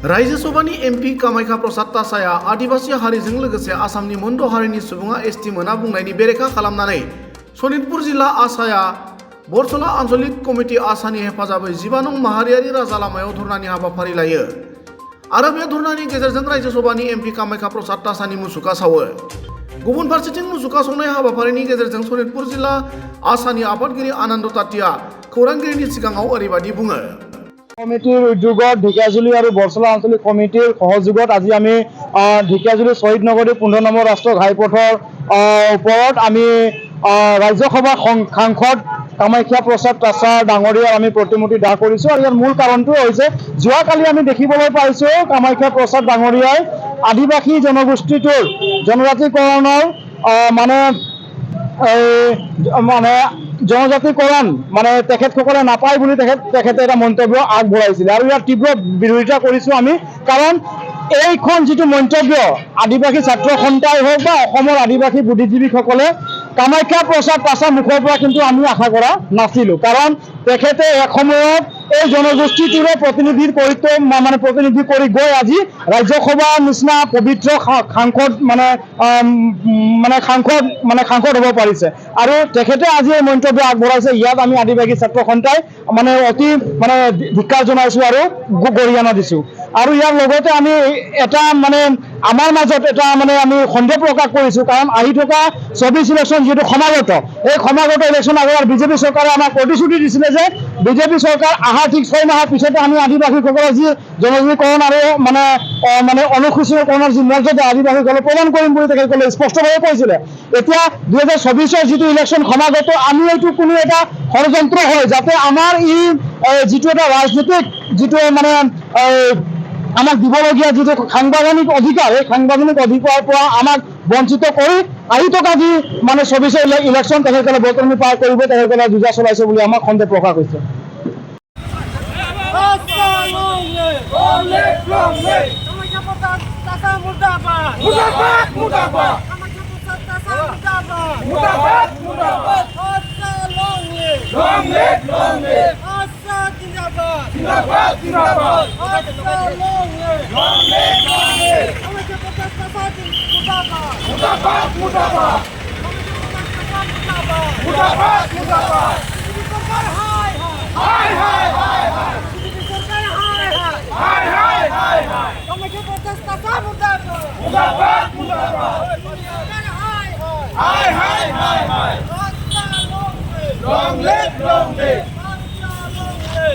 राज्य सभानि एमपि कामाख्या प्रसाद तासाया आदिवासी हारिजों लोगोसे आसामनि मोनद' हारिनि सुबुङा एसटि मोना बुंनायनि बेरेखा खालामनानै सनितपुर जिल्ला आसाया बरसला आन्चलिक कमिटि आसानि हेफाजाबै 15 नं माहारियारि राजा लामायाव धरनानि हाबाफारि लायो आरो बे धरनानि गेजेरजों राज्य सभानि एमपि कामाख्या प्रसाद तासानि मुसुखा सावो। गुबुन फारसेथिं मुसुखा सावनाय हाबाफारिनि गेजेरजों सनितपुर जिल्ला आसानि आफादगिरि आनन्द तातिया खौरांगिरिनि सिगाङाव ओरैबायदि बुङो। कमिटिर उद्योगत ढेकियाजुली और बरसला आंचलिक कमिटिर सहयोगत आज आमी ढेकियाजुली शहीद नगरी 15 নম্বৰ राष्ट्रीय घाईपथर ऊपर आमी राज्यसभा सांसद कामाख्या प्रसाद तासा डांगरियार आमी प्रतिमूर्ति दाह करिছো और यार मूल कारणটো হৈছে যোৱাকালি আমি দেখিবলৈ পাইছো कामाख्या प्रसाद डांगरियाय आदिवासी जनगोष्ठीটোৰ জনজাতিকৰণৰ মানে জনজাতিকৰণ মানে তেখেতসকলে নাপায় বুলি তেখেতে এটা মন্তব্য আগবঢ়াইছিল আৰু ইয়াৰ তীব্ৰ বিৰোধিতা কৰিছো আমি। কাৰণ এইখন যেটো মন্তব্য আদিবাসী ছাত্ৰ সন্থাই হোক বা অসমৰ আদিবাসী বুদ্ধিজীৱীসকলে কামাখ্যা প্ৰসাদ তাছাৰ মুখৰ পৰা কিন্তু আমি আশা কৰা নাছিলো। কাৰণ তেখেতে এসময়ত এই জনগোষ্ঠীটোৰে প্ৰতিনিধি কৰি গৈ আজি ৰাজ্যসভাৰ নিচিনা পবিত্ৰ সাংসদ সাংসদ হ'ব পাৰিছে আৰু তেখেতে আজি এই মন্তব্য আগবঢ়াইছে। ইয়াত আমি আদিবাসী ছাত্ৰ সন্থাই অতি ধিক্কাৰ জনাইছো আৰু গৰিহণা দিছো। আৰু ইয়াৰ লগতে আমি এটা আমাৰ মাজত এটা আমি সন্দেহ প্ৰকাশ কৰিছো। কাৰণ আহি থকা 24 ইলেকশ্যন যেটো সমাগত এই সমাগত ইলেকশ্যন আগৰ বিজেপি চৰকাৰে আমাক প্ৰতিশ্ৰুতি দিছিলে যে বিজেপি চৰকাৰ আহাৰ ঠিক 6 মাহৰ পিছতে আমি আদিবাসীসকলৰ যি জনজাতিকৰণ আৰু অনুসূচীকৰণৰ যি মৰ্যাদা আদিবাসীসকলক প্ৰদান কৰিম বুলি তেখেতসকলে স্পষ্টভাৱে কৈছিলে। এতিয়া 2024 যেটো ইলেকশ্যন সমাগত আমি এইটো কোনো এটা ষড়যন্ত্ৰ হয় যাতে আমাৰ যেটো এটা ৰাজনৈতিক যেটো আমাক দিবলগীয়া যেটো সাংবিধানিক অধিকাৰ এই সাংবিধানিক অধিকাৰৰ পৰা আমাক বঞ্চিত কৰি আহি থকা যি 24 ইলেকশ্যন তেখেতসকলে বৰ্তমান পাৰ কৰিব তেখেতসকলে যুঁজা চলাইছে বুলি আমাক সন্দেহ প্ৰকাশ হৈছে।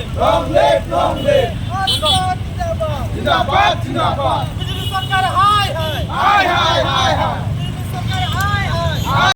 Long live! Zindabad!